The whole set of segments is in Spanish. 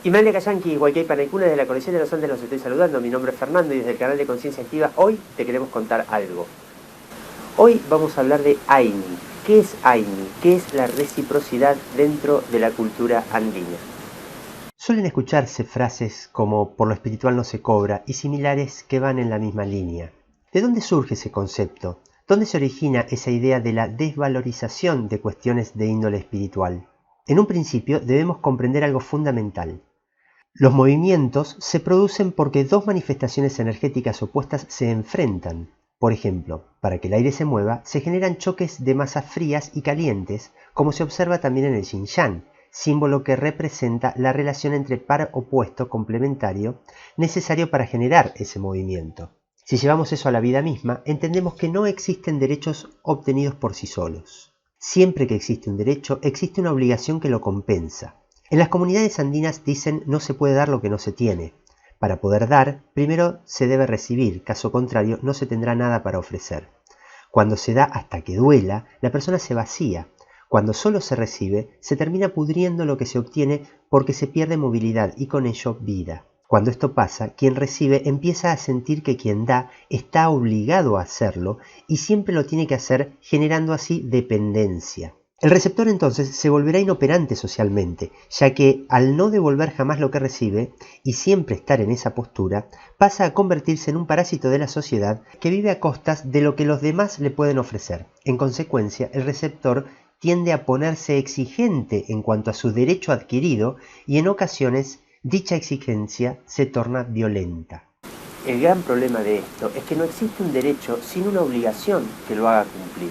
Imalia Kayanki, Huaycay Panaicuna, desde la colección de los Andes los estoy saludando. Mi nombre es Fernando y desde el canal de Conciencia Activa hoy te queremos contar algo. Hoy vamos a hablar de Aini. ¿Qué es Aini? ¿Qué es la reciprocidad dentro de la cultura andina? Suelen escucharse frases como por lo espiritual no se cobra y similares que van en la misma línea. ¿De dónde surge ese concepto? ¿Dónde se origina esa idea de la desvalorización de cuestiones de índole espiritual? En un principio debemos comprender algo fundamental. Los movimientos se producen porque dos manifestaciones energéticas opuestas se enfrentan. Por ejemplo, para que el aire se mueva, se generan choques de masas frías y calientes, como se observa también en el yin-yang, símbolo que representa la relación entre par opuesto complementario necesario para generar ese movimiento. Si llevamos eso a la vida misma, entendemos que no existen derechos obtenidos por sí solos. Siempre que existe un derecho, existe una obligación que lo compensa. En las comunidades andinas dicen no se puede dar lo que no se tiene. Para poder dar, primero se debe recibir, caso contrario no se tendrá nada para ofrecer. Cuando se da hasta que duela, la persona se vacía. Cuando solo se recibe, se termina pudriendo lo que se obtiene porque se pierde movilidad y con ello vida. Cuando esto pasa, quien recibe empieza a sentir que quien da está obligado a hacerlo y siempre lo tiene que hacer generando así dependencia. El receptor entonces se volverá inoperante socialmente, ya que al no devolver jamás lo que recibe y siempre estar en esa postura, pasa a convertirse en un parásito de la sociedad que vive a costas de lo que los demás le pueden ofrecer. En consecuencia, el receptor tiende a ponerse exigente en cuanto a su derecho adquirido y en ocasiones dicha exigencia se torna violenta. El gran problema de esto es que no existe un derecho sin una obligación que lo haga cumplir.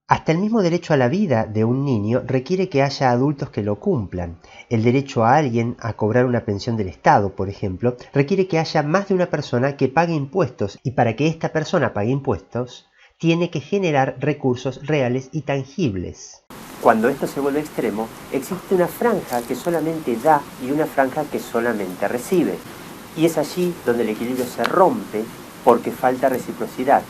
Hasta el mismo derecho a la vida de un niño requiere que haya adultos que lo cumplan. El derecho a alguien a cobrar una pensión del Estado, por ejemplo, requiere que haya más de una persona que pague impuestos y para que esta persona pague impuestos, tiene que generar recursos reales y tangibles. Cuando esto se vuelve extremo, existe una franja que solamente da y una franja que solamente recibe. Y es allí donde el equilibrio se rompe porque falta reciprocidad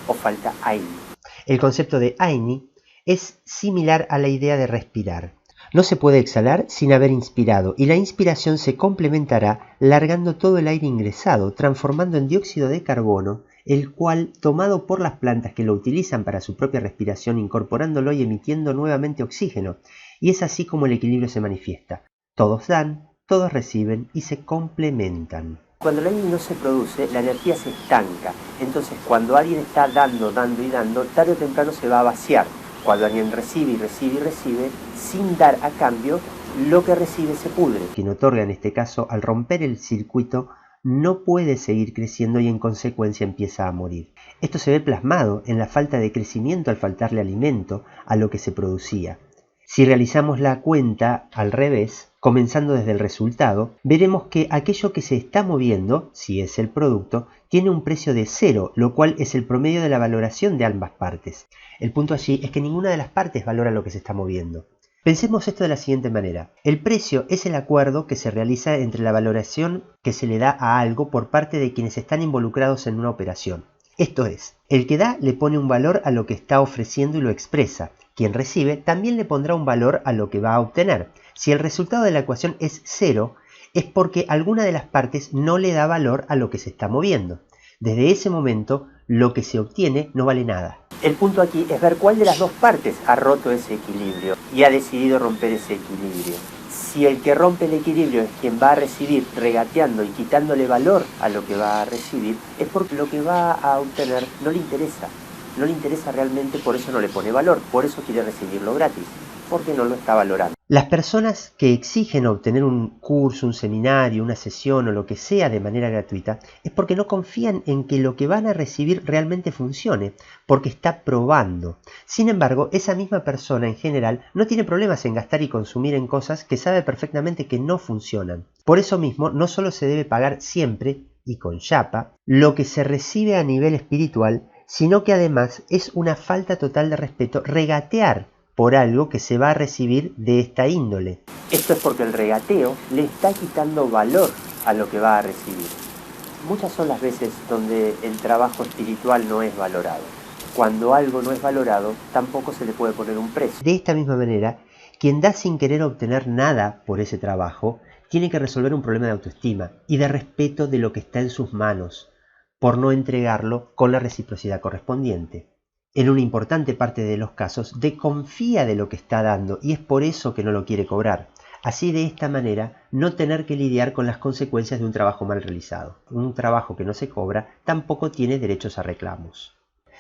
o falta Aini. El concepto de Aini es similar a la idea de respirar. No se puede exhalar sin haber inspirado y la inspiración se complementará largando todo el aire ingresado, transformando en dióxido de carbono, el cual, tomado por las plantas que lo utilizan para su propia respiración, incorporándolo y emitiendo nuevamente oxígeno. Y es así como el equilibrio se manifiesta. Todos dan, todos reciben y se complementan. Cuando el Aini no se produce, la energía se estanca. Entonces, cuando alguien está dando, tarde o temprano se va a vaciar. Cuando alguien recibe y recibe y recibe, sin dar a cambio, lo que recibe se pudre. Quien otorga en este caso, al romper el circuito, no puede seguir creciendo y en consecuencia empieza a morir. Esto se ve plasmado en la falta de crecimiento al faltarle alimento a lo que se producía. Si realizamos la cuenta al revés, comenzando desde el resultado, veremos que aquello que se está moviendo, si es el producto, tiene un precio de 0, lo cual es el promedio de la valoración de ambas partes. El punto allí es que ninguna de las partes valora lo que se está moviendo. Pensemos esto de la siguiente manera. El precio es el acuerdo que se realiza entre la valoración que se le da a algo por parte de quienes están involucrados en una operación. Esto es, el que da le pone un valor a lo que está ofreciendo y lo expresa. Quien recibe también le pondrá un valor a lo que va a obtener. Si el resultado de la ecuación es 0, es porque alguna de las partes no le da valor a lo que se está moviendo. Desde ese momento, lo que se obtiene no vale nada. El punto aquí es ver cuál de las dos partes ha roto ese equilibrio y ha decidido romper ese equilibrio. Si el que rompe el equilibrio es quien va a recibir regateando y quitándole valor a lo que va a recibir, es porque lo que va a obtener no le interesa. No le interesa realmente, por eso no le pone valor, por eso quiere recibirlo gratis, porque no lo está valorando. Las personas que exigen obtener un curso, un seminario, una sesión o lo que sea de manera gratuita es porque no confían en que lo que van a recibir realmente funcione, porque está probando. Sin embargo, esa misma persona en general no tiene problemas en gastar y consumir en cosas que sabe perfectamente que no funcionan. Por eso mismo, no solo se debe pagar siempre, y con chapa, lo que se recibe a nivel espiritual, sino que además es una falta total de respeto regatear por algo que se va a recibir de esta índole. Esto es porque el regateo le está quitando valor a lo que va a recibir. Muchas son las veces donde el trabajo espiritual no es valorado. Cuando algo no es valorado, tampoco se le puede poner un precio. De esta misma manera, quien da sin querer obtener nada por ese trabajo, tiene que resolver un problema de autoestima y de respeto de lo que está en sus manos, por no entregarlo con la reciprocidad correspondiente. En una importante parte de los casos desconfía de lo que está dando y es por eso que no lo quiere cobrar. Así, de esta manera, no tener que lidiar con las consecuencias de un trabajo mal realizado. Un trabajo que no se cobra tampoco tiene derechos a reclamos.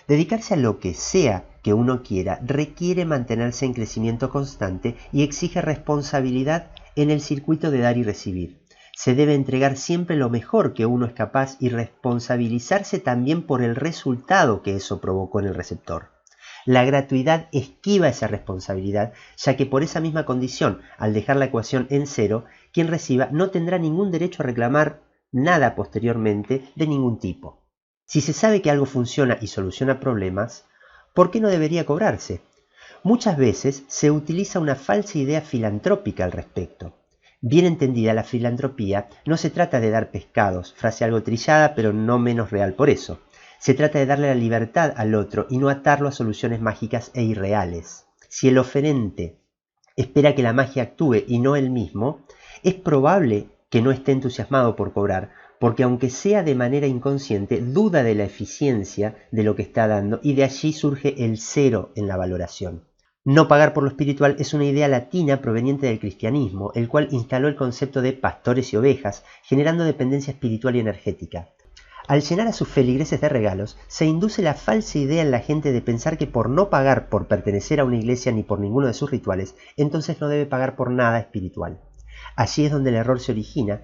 Dedicarse a lo que sea que uno quiera requiere mantenerse en crecimiento constante y exige responsabilidad en el circuito de dar y recibir. Se debe entregar siempre lo mejor que uno es capaz y responsabilizarse también por el resultado que eso provocó en el receptor. La gratuidad esquiva esa responsabilidad, ya que por esa misma condición, al dejar la ecuación en cero, quien reciba no tendrá ningún derecho a reclamar nada posteriormente de ningún tipo. Si se sabe que algo funciona y soluciona problemas, ¿por qué no debería cobrarse? Muchas veces se utiliza una falsa idea filantrópica al respecto. Bien entendida, la filantropía no se trata de dar pescados, frase algo trillada pero no menos real por eso. Se trata de darle la libertad al otro y no atarlo a soluciones mágicas e irreales. Si el oferente espera que la magia actúe y no él mismo, es probable que no esté entusiasmado por cobrar, porque aunque sea de manera inconsciente, duda de la eficiencia de lo que está dando y de allí surge el cero en la valoración. No pagar por lo espiritual es una idea latina proveniente del cristianismo, el cual instaló el concepto de pastores y ovejas, generando dependencia espiritual y energética. Al llenar a sus feligreses de regalos, se induce la falsa idea en la gente de pensar que por no pagar por pertenecer a una iglesia ni por ninguno de sus rituales, entonces no debe pagar por nada espiritual. Allí es donde el error se origina,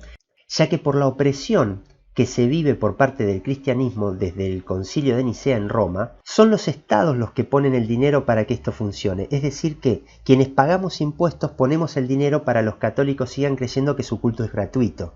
ya que por la opresión que se vive por parte del cristianismo desde el Concilio de Nicea en Roma, son los estados los que ponen el dinero para que esto funcione. Es decir que quienes pagamos impuestos ponemos el dinero para que los católicos sigan creyendo que su culto es gratuito.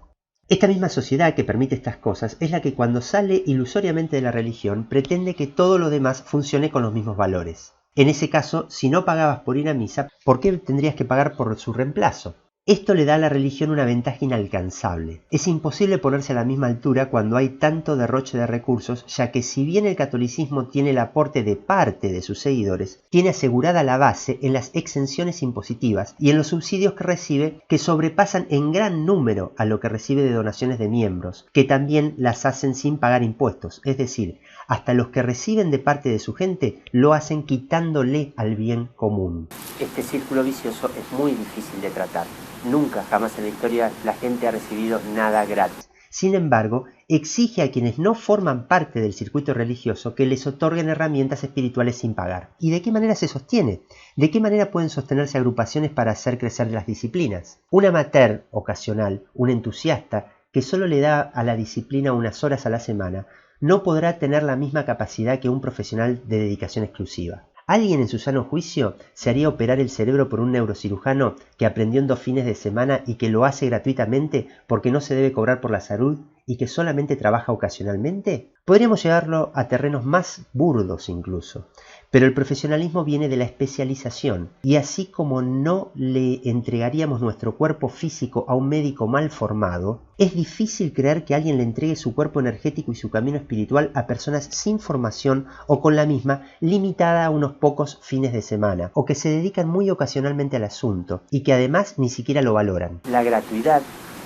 Esta misma sociedad que permite estas cosas es la que cuando sale ilusoriamente de la religión pretende que todo lo demás funcione con los mismos valores. En ese caso, si no pagabas por ir a misa, ¿por qué tendrías que pagar por su reemplazo? Esto le da a la religión una ventaja inalcanzable. Es imposible ponerse a la misma altura cuando hay tanto derroche de recursos, ya que si bien el catolicismo tiene el aporte de parte de sus seguidores, tiene asegurada la base en las exenciones impositivas y en los subsidios que recibe, que sobrepasan en gran número a lo que recibe de donaciones de miembros, que también las hacen sin pagar impuestos, es decir, hasta los que reciben de parte de su gente lo hacen quitándole al bien común. Este círculo vicioso es muy difícil de tratar. Nunca, jamás en la historia, la gente ha recibido nada gratis. Sin embargo, exige a quienes no forman parte del circuito religioso que les otorguen herramientas espirituales sin pagar. ¿Y de qué manera se sostiene? ¿De qué manera pueden sostenerse agrupaciones para hacer crecer las disciplinas? Un amateur ocasional, un entusiasta, que solo le da a la disciplina unas horas a la semana, no podrá tener la misma capacidad que un profesional de dedicación exclusiva. ¿Alguien en su sano juicio se haría operar el cerebro por un neurocirujano que aprendió en 2 fines de semana y que lo hace gratuitamente porque no se debe cobrar por la salud y que solamente trabaja ocasionalmente? Podríamos llevarlo a terrenos más burdos incluso, pero el profesionalismo viene de la especialización y así como no le entregaríamos nuestro cuerpo físico a un médico mal formado, es difícil creer que alguien le entregue su cuerpo energético y su camino espiritual a personas sin formación o con la misma limitada a unos pocos fines de semana o que se dedican muy ocasionalmente al asunto y que además ni siquiera lo valoran. La gratuidad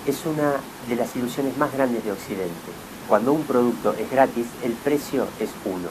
es una de las ilusiones más grandes de Occidente. Cuando un producto es gratis, el precio es uno.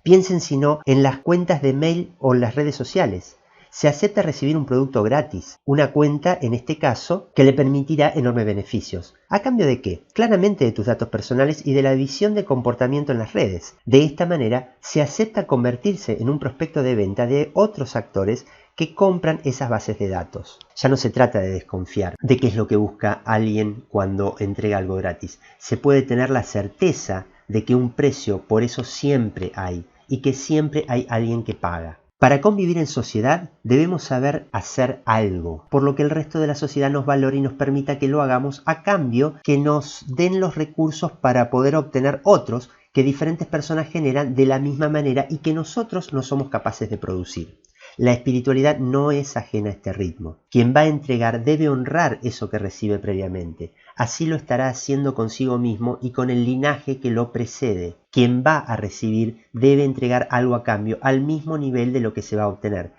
Piensen si no en las cuentas de mail o en las redes sociales. Se acepta recibir un producto gratis, una cuenta en este caso que le permitirá enormes beneficios. ¿A cambio de qué? Claramente de tus datos personales y de la visión de comportamiento en las redes. De esta manera se acepta convertirse en un prospecto de venta de otros actores que compran esas bases de datos. Ya no se trata de desconfiar de qué es lo que busca alguien cuando entrega algo gratis. Se puede tener la certeza de que un precio por eso siempre hay y que siempre hay alguien que paga. Para convivir en sociedad debemos saber hacer algo, por lo que el resto de la sociedad nos valore y nos permita que lo hagamos a cambio que nos den los recursos para poder obtener otros que diferentes personas generan de la misma manera y que nosotros no somos capaces de producir. La espiritualidad no es ajena a este ritmo. Quien va a entregar debe honrar eso que recibe previamente. Así lo estará haciendo consigo mismo y con el linaje que lo precede. Quien va a recibir debe entregar algo a cambio al mismo nivel de lo que se va a obtener.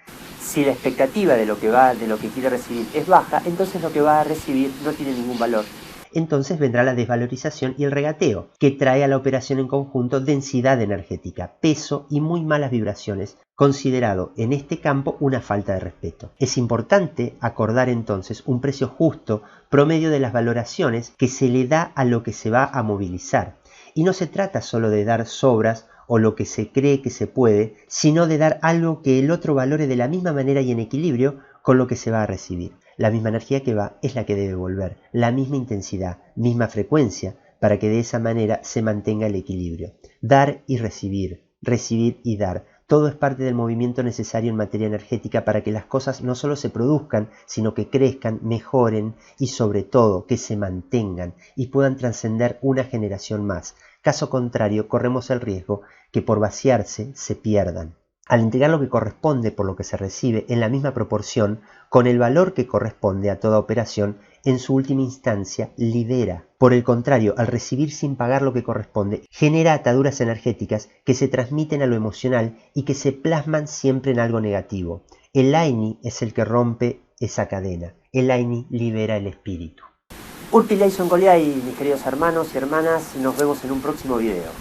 Si la expectativa de lo que quiere recibir es baja, entonces lo que va a recibir no tiene ningún valor. Entonces vendrá la desvalorización y el regateo, que trae a la operación en conjunto densidad energética, peso y muy malas vibraciones, considerado en este campo una falta de respeto. Es importante acordar entonces un precio justo promedio de las valoraciones que se le da a lo que se va a movilizar. Y no se trata solo de dar sobras o lo que se cree que se puede, sino de dar algo que el otro valore de la misma manera y en equilibrio con lo que se va a recibir. La misma energía que va es la que debe volver, la misma intensidad, misma frecuencia, para que de esa manera se mantenga el equilibrio. Dar y recibir y dar, todo es parte del movimiento necesario en materia energética para que las cosas no solo se produzcan, sino que crezcan, mejoren y sobre todo que se mantengan y puedan trascender una generación más. Caso contrario, corremos el riesgo que por vaciarse se pierdan. Al entregar lo que corresponde por lo que se recibe en la misma proporción, con el valor que corresponde a toda operación, en su última instancia libera. Por el contrario, al recibir sin pagar lo que corresponde, genera ataduras energéticas que se transmiten a lo emocional y que se plasman siempre en algo negativo. El Aini es el que rompe esa cadena. El Aini libera el espíritu. Urpi Leison Goliay, mis queridos hermanos y hermanas, nos vemos en un próximo video.